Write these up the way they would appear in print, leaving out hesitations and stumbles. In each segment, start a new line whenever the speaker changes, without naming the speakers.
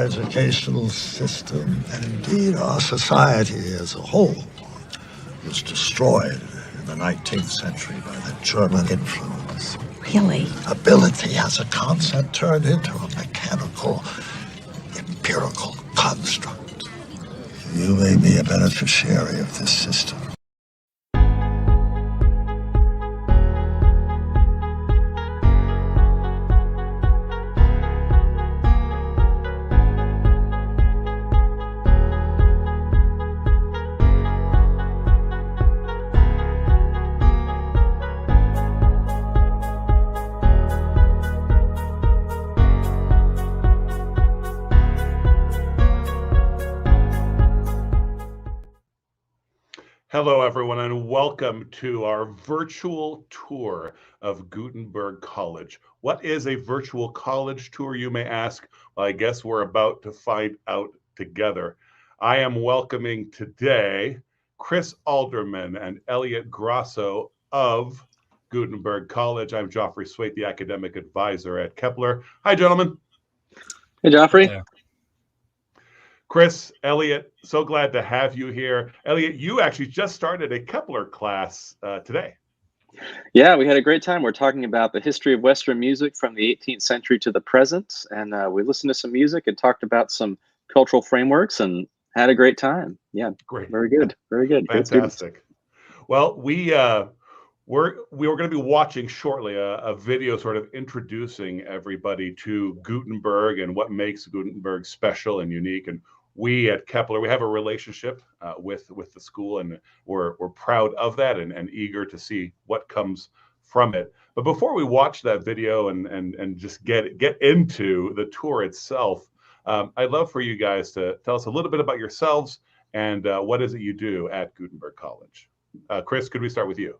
educational system, and indeed our society as a whole, was destroyed in the 19th century by the German influence.
Really?
Ability as a concept turned into a mechanical, empirical construct. You may be a beneficiary of this system.
Hello, everyone, and welcome to our virtual tour of Gutenberg College. What is a virtual college tour, you may ask? Well, I guess we're about to find out together. I am welcoming today Chris Alderman and Elliot Grasso of Gutenberg College. I'm Joffrey Swait, the academic advisor at Kepler. Hi, gentlemen.
Hey, Joffrey.
Chris, Elliot, so glad to have you here. Elliot, you actually just started a Kepler class today.
Yeah, we had a great time. We're talking about the history of Western music from the 18th century to the present. And we listened to some music and talked about some cultural frameworks and had a great time. Yeah,
great.
Very good. Very good.
Fantastic. Well, we were going to be watching shortly a video sort of introducing everybody to Gutenberg and what makes Gutenberg special and unique. And we at Kepler, we have a relationship with the school, and we're proud of that and eager to see what comes from it. But before we watch that video and just get into the tour itself, I'd love for you guys to tell us a little bit about yourselves and what is it you do at Gutenberg College. Chris, could we start with you?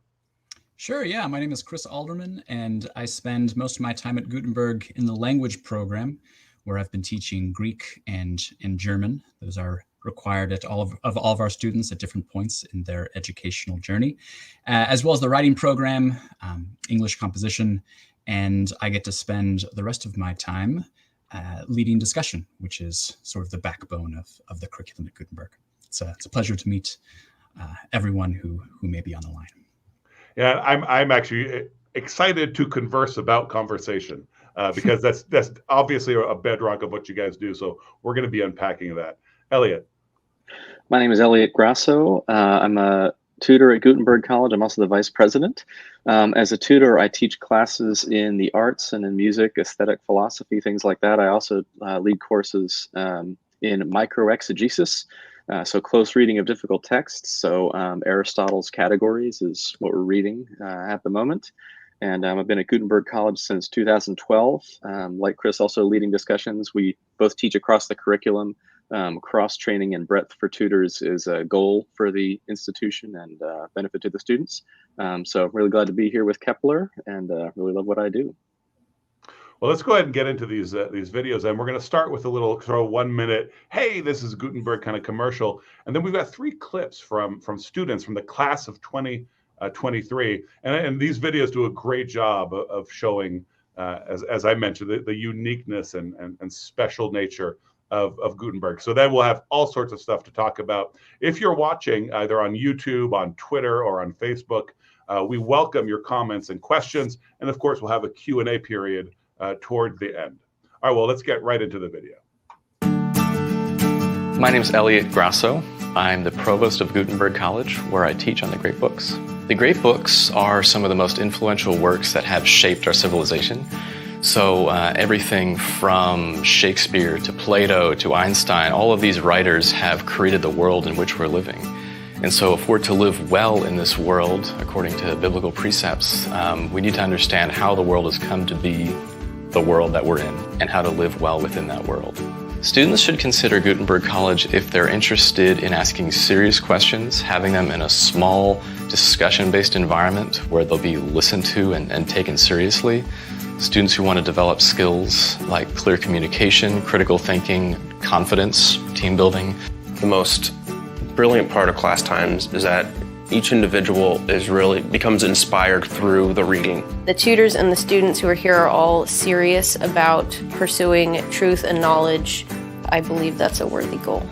Sure, yeah. My name is Chris Alderman, and I spend most of my time at Gutenberg in the language program, where I've been teaching Greek and German. Those are required at all of our students at different points in their educational journey, as well as the writing program, English composition, and I get to spend the rest of my time leading discussion, which is sort of the backbone of the curriculum at Gutenberg. It's a pleasure to meet everyone who may be on the line.
Yeah, I'm actually excited to converse about conversation because that's obviously a bedrock of what you guys do. So we're going to be unpacking that. Elliot.
My name is Elliot Grasso. I'm a tutor at Gutenberg College. I'm also the vice president. As a tutor, I teach classes in the arts and in music, aesthetic philosophy, things like that. I also lead courses in microexegesis. So close reading of difficult texts. So Aristotle's Categories is what we're reading at the moment. And I've been at Gutenberg College since 2012. Like Chris, also leading discussions. We both teach across the curriculum. Cross-training and breadth for tutors is a goal for the institution and benefit to the students. So really glad to be here with Kepler and really love what I do.
Well, let's go ahead and get into these videos, and we're going to start with a little sort of 1 minute, hey, this is Gutenberg kind of commercial, and then we've got 3 clips from students from the class of 2023, and these videos do a great job of showing, as I mentioned, the uniqueness and special nature of Gutenberg. So then we'll have all sorts of stuff to talk about. If you're watching either on YouTube, on Twitter, or on Facebook, we welcome your comments and questions, and of course, we'll have a Q&A period toward the end. All right, well, let's get right into the video.
My name is Elliot Grasso. I'm the provost of Gutenberg College, where I teach on the Great Books. The Great Books are some of the most influential works that have shaped our civilization. So everything from Shakespeare to Plato to Einstein, all of these writers have created the world in which we're living. And so if we're to live well in this world, according to biblical precepts, we need to understand how the world has come to be the world that we're in and how to live well within that world. Students should consider Gutenberg College if they're interested in asking serious questions, having them in a small discussion-based environment where they'll be listened to and taken seriously. Students who want to develop skills like clear communication, critical thinking, confidence, team building.
The most brilliant part of class times is that each individual becomes inspired through the reading.
The tutors and the students who are here are all serious about pursuing truth and knowledge
I believe that's a worthy goal.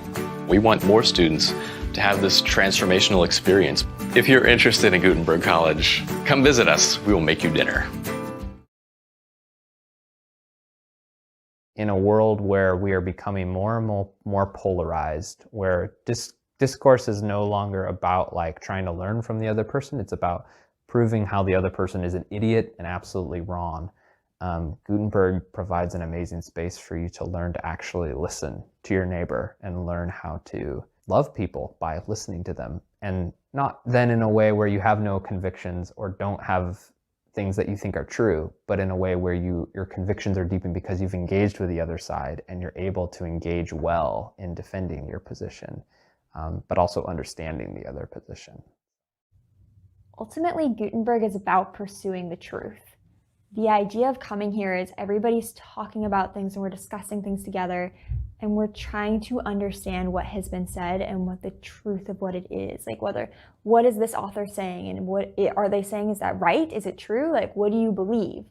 We want more students to have this transformational experience. If you're interested in Gutenberg College, come visit us. We will make you dinner.
In a world where we are becoming more and more polarized, where discourse is no longer about like trying to learn from the other person, it's about proving how the other person is an idiot and absolutely wrong. Gutenberg provides an amazing space for you to learn to actually listen to your neighbor and learn how to love people by listening to them, and not then in a way where you have no convictions or don't have things that you think are true, but in a way where your convictions are deepened because you've engaged with the other side and you're able to engage well in defending your position, but also understanding the other position.
Ultimately, Gutenberg is about pursuing the truth. The idea of coming here is everybody's talking about things and we're discussing things together, and we're trying to understand what has been said and what the truth of what it is. Like what is this author saying, and what are they saying? Is that right? Is it true? Like, what do you believe?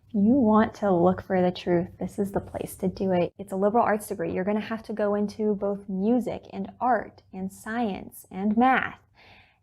If you want to look for the truth, this is the place to do it. It's a liberal arts degree. You're going to have to go into both music and art and science and math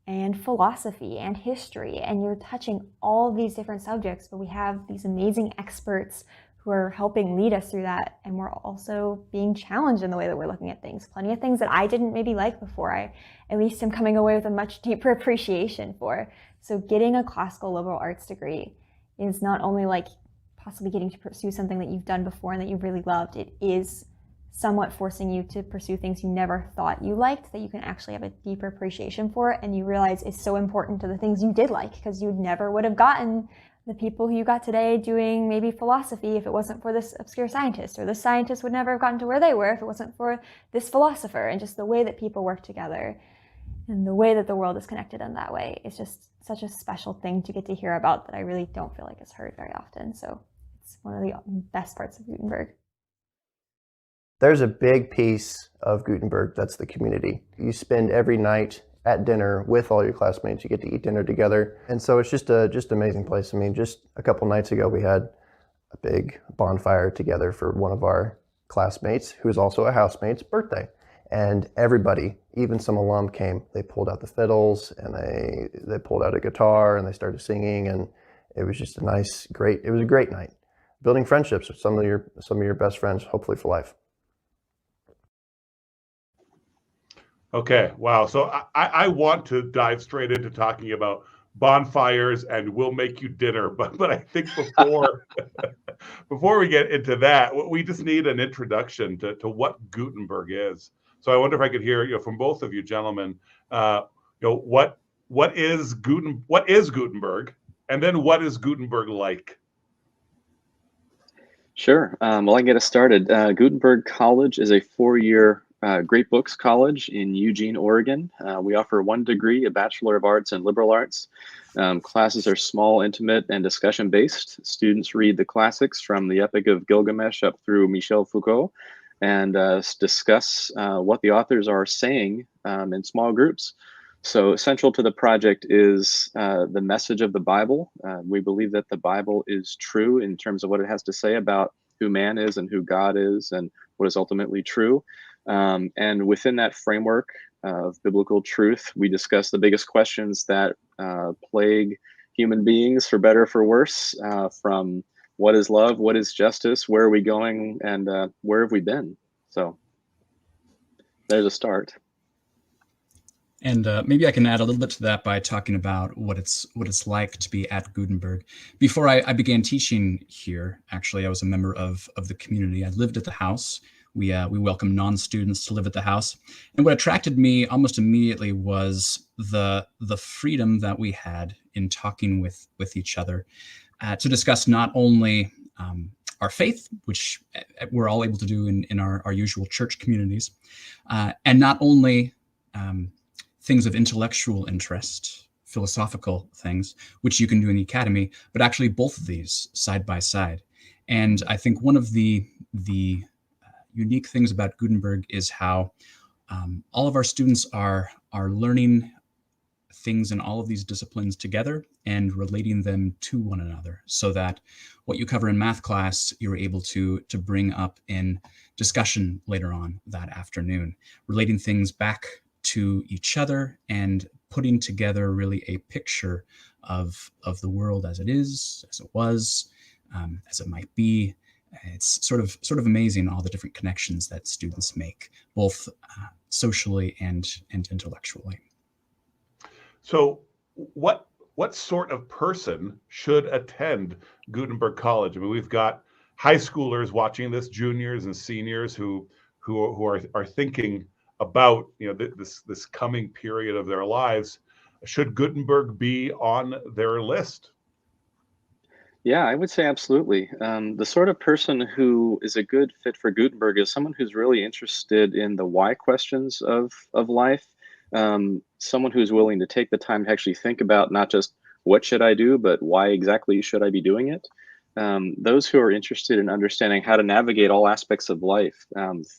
and philosophy and history, and you're touching all these different subjects, but we have these amazing experts who are helping lead us through that, and we're also being challenged in the way that we're looking at things. Plenty of things that I didn't maybe like before, I at least am coming away with a much deeper appreciation for. So getting a classical liberal arts degree is not only like possibly getting to pursue something that you've done before and that you've really loved, it is somewhat forcing you to pursue things you never thought you liked, that you can actually have a deeper appreciation for, and you realize is so important to the things you did like, because you never would have gotten the people who you got today doing maybe philosophy if it wasn't for this obscure scientist, or this scientist would never have gotten to where they were if it wasn't for this philosopher. And just the way that people work together and the way that the world is connected in that way is just such a special thing to get to hear about that I really don't feel like is heard very often. So it's one of the best parts of Gutenberg.
There's a big piece of Gutenberg that's the community. You spend every night at dinner with all your classmates. You get to eat dinner together. And so it's just an amazing place. I mean, just a couple nights ago, we had a big bonfire together for one of our classmates, who's also a housemate's birthday. And everybody, even some alum came. They pulled out the fiddles and they pulled out a guitar and they started singing. And it was just it was a great night. Building friendships with some of your best friends, hopefully for life.
Okay, wow. So I want to dive straight into talking about bonfires and we'll make you dinner, but I think before we get into that, we just need an introduction to what Gutenberg is. So I wonder if I could hear from both of you gentlemen, what is Gutenberg, and then what is Gutenberg like?
Sure. Well, I can get us started. Gutenberg College is a 4-year Great Books College in Eugene, Oregon. We offer 1 degree, a Bachelor of Arts in Liberal Arts. Classes are small, intimate, and discussion-based. Students read the classics from the Epic of Gilgamesh up through Michel Foucault and discuss what the authors are saying in small groups. So central to the project is the message of the Bible. We believe that the Bible is true in terms of what it has to say about who man is and who God is and what is ultimately true. And within that framework of biblical truth, we discuss the biggest questions that plague human beings, for better or for worse, from what is love, what is justice, where are we going, and where have we been? So there's a start.
And maybe I can add a little bit to that by talking about what it's like to be at Gutenberg. Before I began teaching here, actually, I was a member of the community. I lived at the house. We welcome non-students to live at the house. And what attracted me almost immediately was the freedom that we had in talking with each other to discuss not only our faith, which we're all able to do in our usual church communities, and not only things of intellectual interest, philosophical things, which you can do in the academy, but actually both of these side by side. And I think one of the unique things about Gutenberg is how all of our students are learning things in all of these disciplines together and relating them to one another, so that what you cover in math class, you're able to bring up in discussion later on that afternoon, relating things back to each other and putting together really a picture of the world as it is, as it was, as it might be. It's sort of amazing, all the different connections that students make, both socially and intellectually.
So what sort of person should attend Gutenberg College? I mean, we've got high schoolers watching this, juniors and seniors who are thinking about, you know, this coming period of their lives. Should Gutenberg be on their list?
Yeah, I would say absolutely. The sort of person who is a good fit for Gutenberg is someone who's really interested in the why questions of life. Someone who's willing to take the time to actually think about not just what should I do, but why exactly should I be doing it. Those who are interested in understanding how to navigate all aspects of life,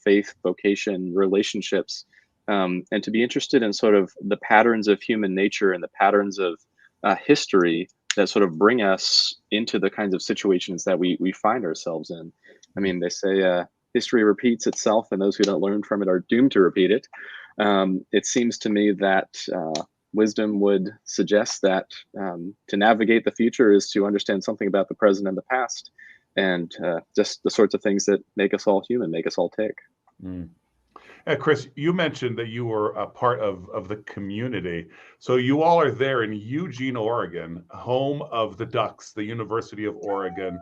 faith, vocation, relationships, and to be interested in sort of the patterns of human nature and the patterns of history that sort of bring us into the kinds of situations that we find ourselves in. I mean, they say history repeats itself, and those who don't learn from it are doomed to repeat it. It seems to me that wisdom would suggest that to navigate the future is to understand something about the present and the past, and just the sorts of things that make us all human, make us all tick.
Mm. Chris, you mentioned that you were a part of the community. So you all are there in Eugene, Oregon, home of the Ducks, the University of Oregon.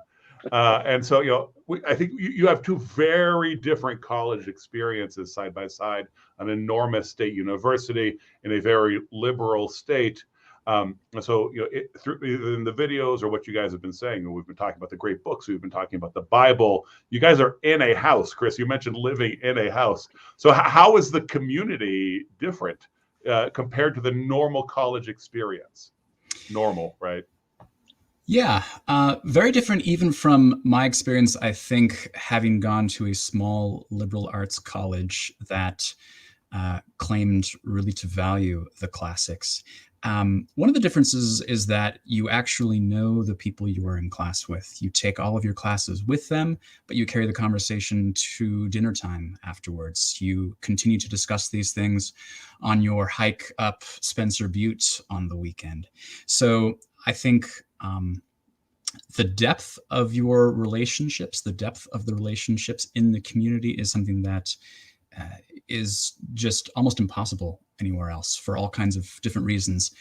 And so, you know, I think you have two very different college experiences side by side, an enormous state university in a very liberal state. So, you know, through in the videos or what you guys have been saying, we've been talking about the great books, we've been talking about the Bible. You guys are in a house, Chris. You mentioned living in a house. So, how is the community different compared to the normal college experience? Normal, right?
Yeah, very different even from my experience, I think, having gone to a small liberal arts college that claimed really to value the classics. One of the differences is that you actually know the people you are in class with. You take all of your classes with them, but you carry the conversation to dinner time afterwards. You continue to discuss these things on your hike up Spencer Butte on the weekend. So I think the depth of your relationships, the depth of the relationships in the community is something that is just almost impossible anywhere else for all kinds of different reasons,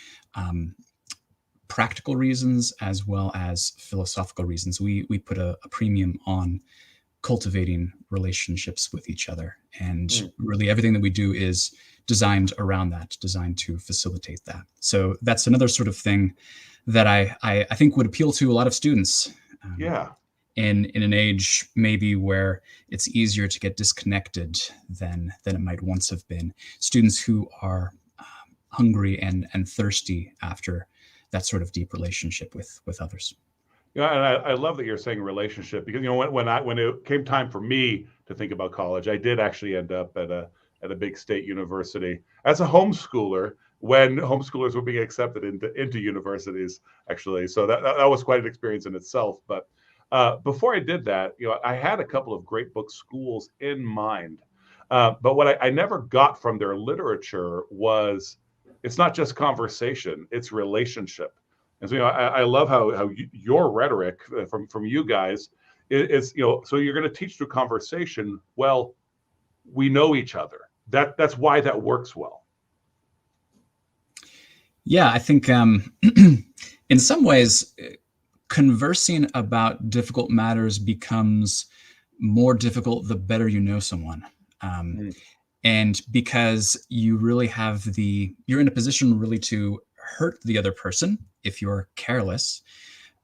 practical reasons as well as philosophical reasons. We put a premium on cultivating relationships with each other, and really everything that we do is designed around that, designed to facilitate that. So that's another sort of thing that I think would appeal to a lot of students.
Yeah.
In an age maybe where it's easier to get disconnected than it might once have been. Students who are hungry and thirsty after that sort of deep relationship with others.
Yeah, and I love that you're saying relationship, because, you know, when it came time for me to think about college, I did actually end up at a big state university as a homeschooler when homeschoolers were being accepted into universities, actually. So that was quite an experience in itself. But before I did that, you know, I had a couple of great book schools in mind. But what I never got from their literature was, it's not just conversation, it's relationship. And so, you know, I love how your rhetoric from you guys is, you know, so you're going to teach through conversation. Well, we know each other. That's why that works well.
Yeah, I think in some ways, conversing about difficult matters becomes more difficult the better you know someone. And because you really you're in a position really to hurt the other person if you're careless.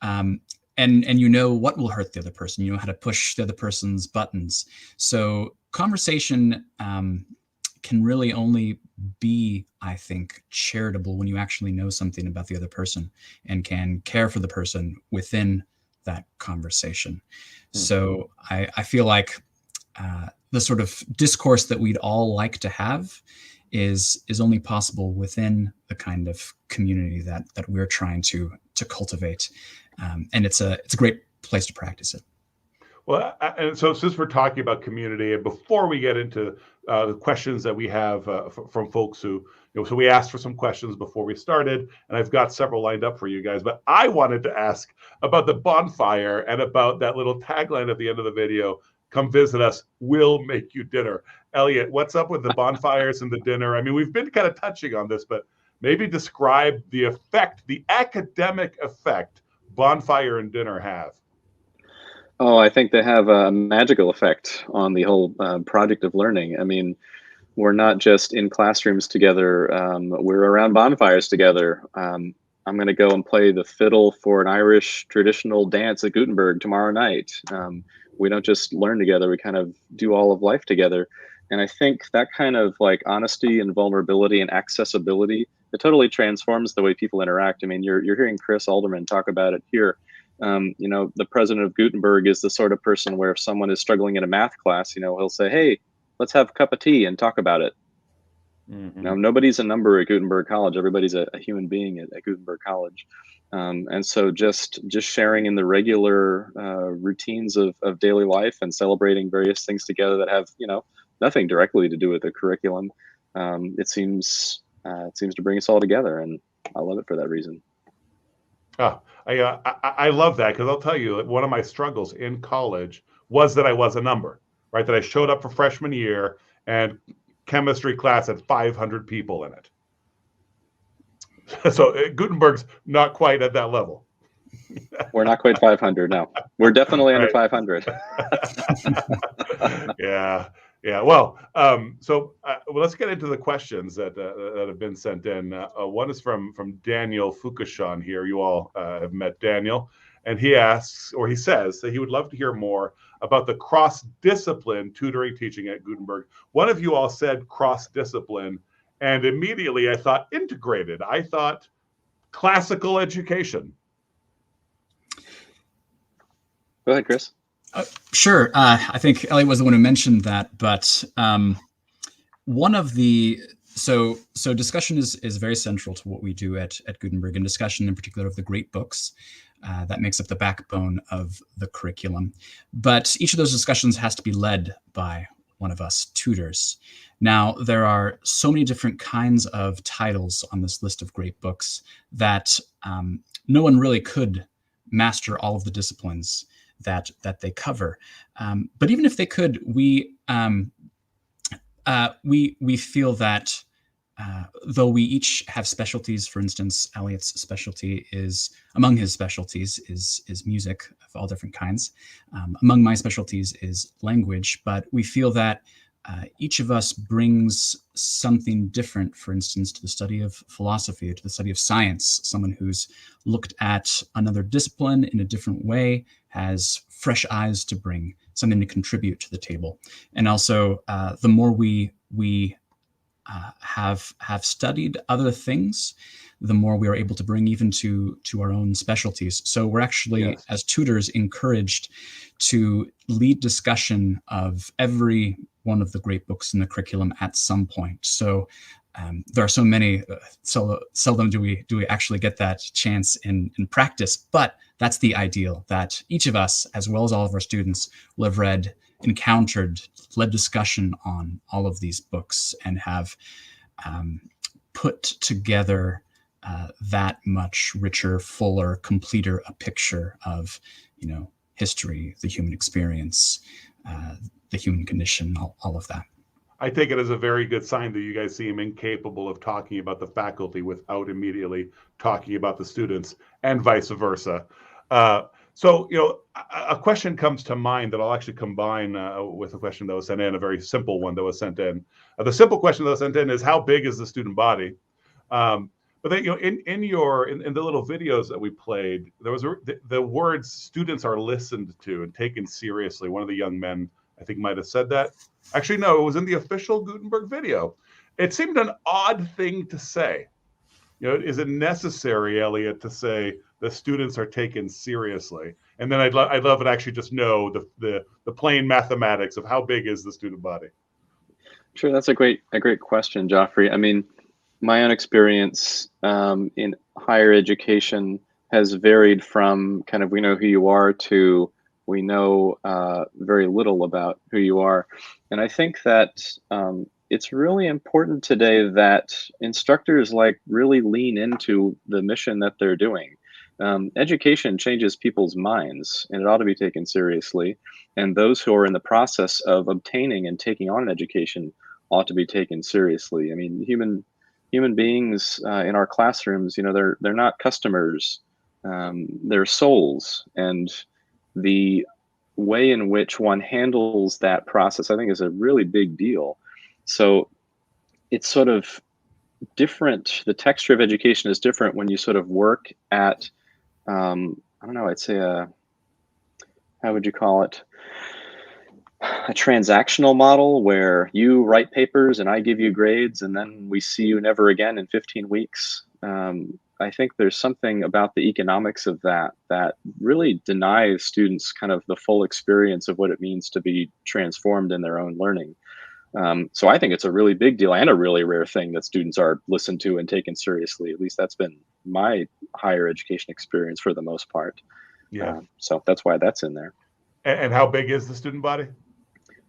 And you know what will hurt the other person. You know how to push the other person's buttons. So conversation can really only be, I think, charitable when you actually know something about the other person and can care for the person within that conversation. So I feel like the sort of discourse that we'd all like to have is only possible within the kind of community that we're trying to cultivate, and it's a great place to practice it.
Well, and so since we're talking about community, and before we get into the questions that we have from folks who, so we asked for some questions before we started, and I've got several lined up for you guys. But I wanted to ask about the bonfire and about that little tagline at the end of the video: "Come visit us, we'll make you dinner." Elliot, what's up with the bonfires and the dinner? I mean, we've been kind of touching on this, but maybe describe the effect, the academic effect bonfire and dinner have.
Oh, I think they have a magical effect on the whole project of learning. I mean, we're not just in classrooms together, we're around bonfires together. I'm going to go and play the fiddle for an Irish traditional dance at Gutenberg tomorrow night. We don't just learn together, we kind of do all of life together. And I think that kind of like honesty and vulnerability and accessibility, it totally transforms the way people interact. I mean, you're hearing Chris Alderman talk about it here. The president of Gutenberg is the sort of person where if someone is struggling in a math class, he'll say, "Hey, let's have a cup of tea and talk about it."
Mm-hmm.
Now, nobody's a number at Gutenberg College. Everybody's a human being at Gutenberg College. And so just sharing in the regular routines of daily life and celebrating various things together that have, nothing directly to do with the curriculum. It seems to bring us all together, and I love it for that reason.
Oh, I love that, because I'll tell you, one of my struggles in college was that I was a number, right? That I showed up for freshman year and chemistry class had 500 people in it. So Gutenberg's not quite at that level.
We're not quite 500 now. We're definitely under 500.
Yeah. Well, so let's get into the questions that have been sent in. One is from Daniel Fukushon here. You all have met Daniel, and he asks, or he says, that he would love to hear more about the cross-discipline tutoring teaching at Gutenberg. One of you all said cross-discipline, and immediately I thought integrated. I thought classical education.
Go ahead, Chris.
Sure. I think Elliot was the one who mentioned that, but one of the so discussion is very central to what we do at Gutenberg, and discussion in particular of the great books that makes up the backbone of the curriculum. But each of those discussions has to be led by one of us tutors. Now, there are so many different kinds of titles on this list of great books that no one really could master all of the disciplines that they cover. But even if they could, we feel that though we each have specialties, for instance, Elliot's specialty among his specialties is music of all different kinds. Among my specialties is language, but we feel that each of us brings something different, for instance, to the study of philosophy, or to the study of science. Someone who's looked at another discipline in a different way has fresh eyes to bring, something to contribute to the table. And also, the more we have studied other things, the more we are able to bring even to our own specialties. So we're actually, yes, as tutors, encouraged to lead discussion of every one of the great books in the curriculum at some point. So there are so many, so seldom do we actually get that chance in practice, but that's the ideal, that each of us, as well as all of our students, will have read, encountered, led discussion on all of these books, and have put together that much richer, fuller, completer a picture of, history, the human experience, the human condition, all of that.
I take it as a very good sign that you guys seem incapable of talking about the faculty without immediately talking about the students, and vice versa. So, a question comes to mind that I'll actually combine with a question that was sent in, a very simple one that was sent in. The simple question that was sent in is, how big is the student body? But then, in the little videos that we played, there was the words "students are listened to and taken seriously." One of the young men, I think, might have said that. Actually, no, it was in the official Gutenberg video. It seemed an odd thing to say. Is it necessary, Elliot, to say the students are taken seriously? And then I'd love to actually just know the plain mathematics of how big is the student body.
Sure, that's a great question, Joffrey. I mean, my own experience in higher education has varied from kind of we know who you are to we know very little about who you are. And I think that it's really important today that instructors like really lean into the mission that they're doing. Education changes people's minds and it ought to be taken seriously. And those who are in the process of obtaining and taking on an education ought to be taken seriously. I mean, human beings in our classrooms, they're not customers, they're souls, and the way in which one handles that process, I think, is a really big deal. So it's sort of different. The texture of education is different when you sort of work at, I don't know, I'd say how would you call it? A transactional model where you write papers and I give you grades and then we see you never again in 15 weeks. I think there's something about the economics of that really denies students kind of the full experience of what it means to be transformed in their own learning. So I think it's a really big deal and a really rare thing that students are listened to and taken seriously. At least that's been my higher education experience for the most part.
Yeah.
So that's why that's in there.
And how big is the student body?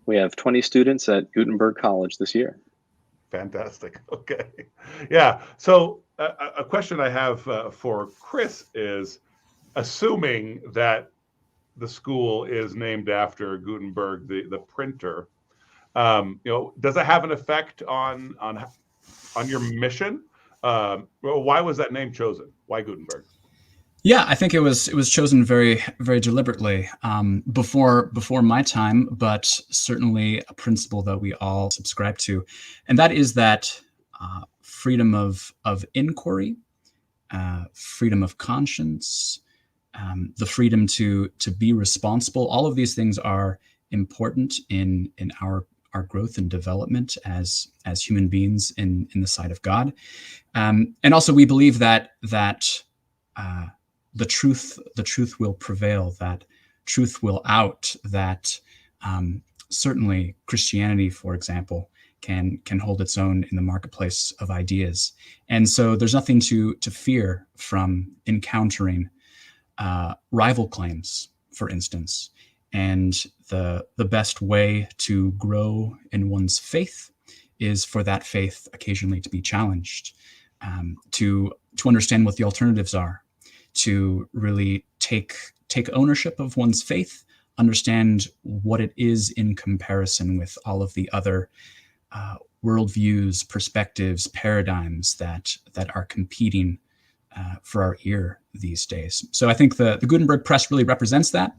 We have 20 students at Gutenberg College this year.
Fantastic. Okay. Yeah. So a question I have for Chris is, assuming that the school is named after Gutenberg, the printer, does it have an effect on your mission? Why was that name chosen? Why Gutenberg?
Yeah, I think it was chosen very, very deliberately before my time, but certainly a principle that we all subscribe to, and that is that freedom of inquiry, freedom of conscience, the freedom to be responsible. All of these things are important in our growth and development as human beings in the sight of God, and also we believe that the truth will prevail, that truth will out, that certainly Christianity, for example, can hold its own in the marketplace of ideas. And so there's nothing to fear from encountering rival claims, for instance. And the best way to grow in one's faith is for that faith occasionally to be challenged, to understand what the alternatives are, to really take ownership of one's faith, understand what it is in comparison with all of the other worldviews, perspectives, paradigms that are competing for our ear these days. So I think the Gutenberg Press really represents that.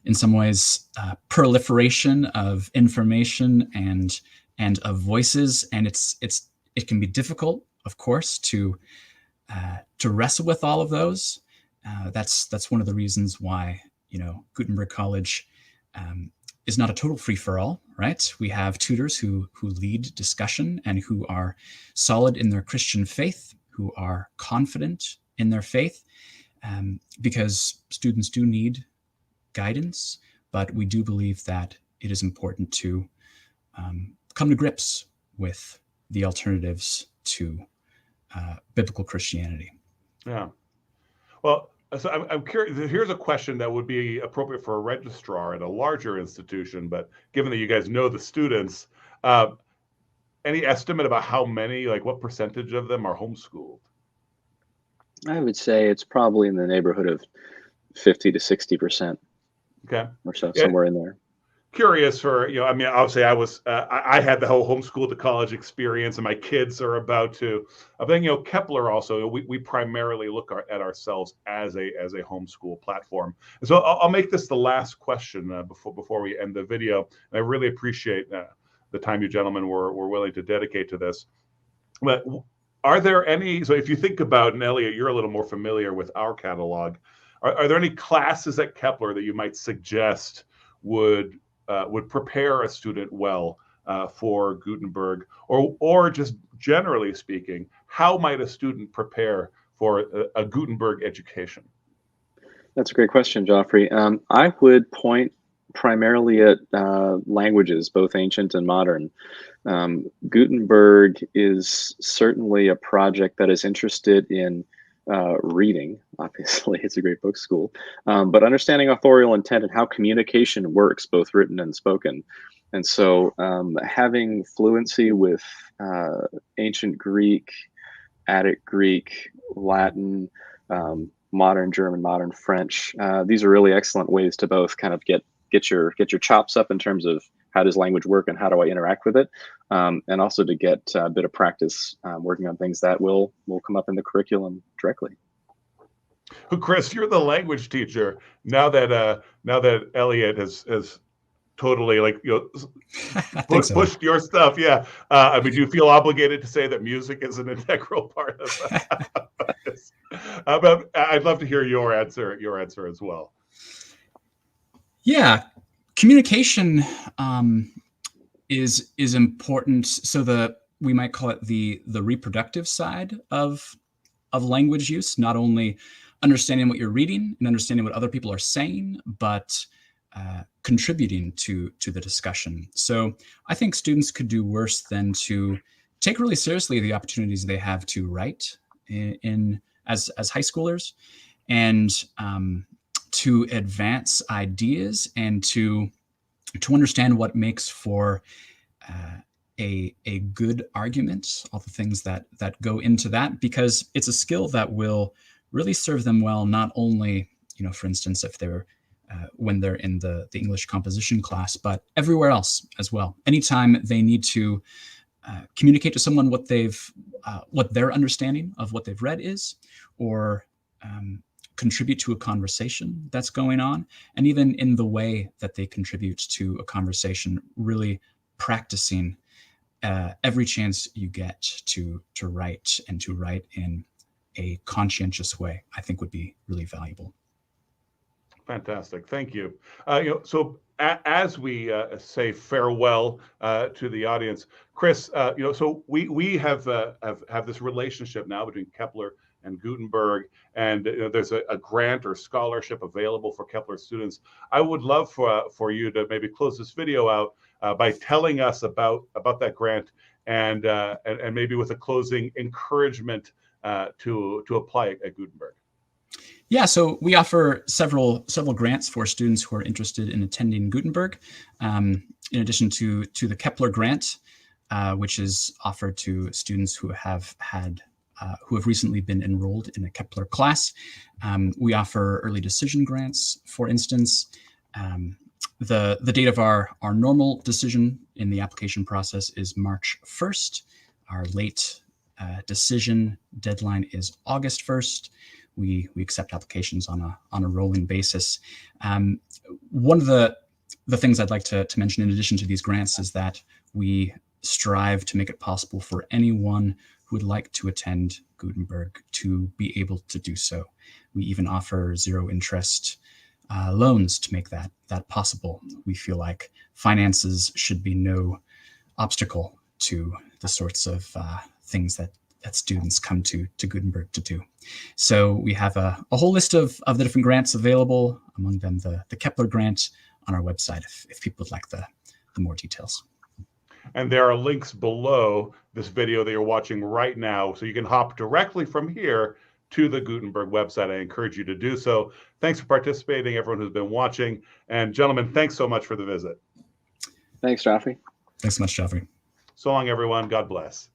In some ways, proliferation of information and of voices, and it can be difficult, of course, to wrestle with all of those. That's one of the reasons why Gutenberg College is not a total free-for-all, right? We have tutors who lead discussion and who are solid in their Christian faith, who are confident in their faith, because students do need guidance, but we do believe that it is important to come to grips with the alternatives to biblical Christianity.
Yeah. Well, so I'm curious. Here's a question that would be appropriate for a registrar at a larger institution, but given that you guys know the students, any estimate about how many, like what percentage of them are homeschooled?
I would say it's probably in the neighborhood of 50 to 60%.
Okay.
Or so,
Yeah.
somewhere in there.
Curious for, I mean, obviously I had the whole homeschool to college experience and my kids are about to, I think, Kepler also, we primarily look at ourselves as a homeschool platform. And so I'll make this the last question before we end the video. And I really appreciate the time you gentlemen were willing to dedicate to this. But are there any, so if you think about, and Elliot, you're a little more familiar with our catalog, are there any classes at Kepler that you might suggest would prepare a student well for Gutenberg, or just generally speaking, how might a student prepare for a Gutenberg education?
That's a great question, Joffrey. I would point primarily at languages, both ancient and modern. Gutenberg is certainly a project that is interested in reading. Obviously, it's a great book school, but understanding authorial intent and how communication works, both written and spoken. And so having fluency with ancient Greek, Attic Greek, Latin, modern German, modern French, these are really excellent ways to both kind of get your chops up in terms of how does language work and how do I interact with it, and also to get a bit of practice working on things that will come up in the curriculum directly.
Chris, you're the language teacher. Now that Elliot has totally, like, pushed your stuff. Yeah. I mean, do you feel obligated to say that music is an integral part of this? But I'd love to hear your answer as well.
Yeah, communication is important. So we might call it the reproductive side of language use, not only understanding what you're reading and understanding what other people are saying, but contributing to the discussion. So I think students could do worse than to take really seriously the opportunities they have to write as high schoolers, and to advance ideas and to understand what makes for a good argument, all the things that go into that, because it's a skill that will really serve them well, not only, for instance, if they're when they're in the English composition class, but everywhere else as well. Anytime they need to communicate to someone what their understanding of what they've read is, or contribute to a conversation that's going on, and even in the way that they contribute to a conversation, really practicing every chance you get to write, and to write in a conscientious way, I think would be really valuable.
Fantastic, thank you. So as we say farewell to the audience, Chris, so we have this relationship now between Kepler and Gutenberg, and there's a grant or scholarship available for Kepler students. I would love for you to maybe close this video out by telling us about that grant, and maybe with a closing encouragement to apply at Gutenberg.
Yeah, so we offer several grants for students who are interested in attending Gutenberg, in addition to the Kepler grant, which is offered to students who have recently been enrolled in a Kepler class. We offer early decision grants, for instance. The date of our normal decision in the application process is March 1st. Our late decision deadline is August 1st. We accept applications on a rolling basis. One of the things I'd like to mention in addition to these grants is that we strive to make it possible for anyone who would like to attend Gutenberg to be able to do so. We even offer zero interest loans to make that possible. We feel like finances should be no obstacle to the sorts of things that students come to Gutenberg to do. So we have a whole list of the different grants available, among them the Kepler grant, on our website if people would like the more details.
And there are links below this video that you're watching right now, so you can hop directly from here to the Gutenberg website. I encourage you to do so. Thanks for participating, everyone who's been watching. And gentlemen, thanks so much for the visit.
Thanks, Joffrey.
Thanks so much, Joffrey.
So long, everyone. God bless.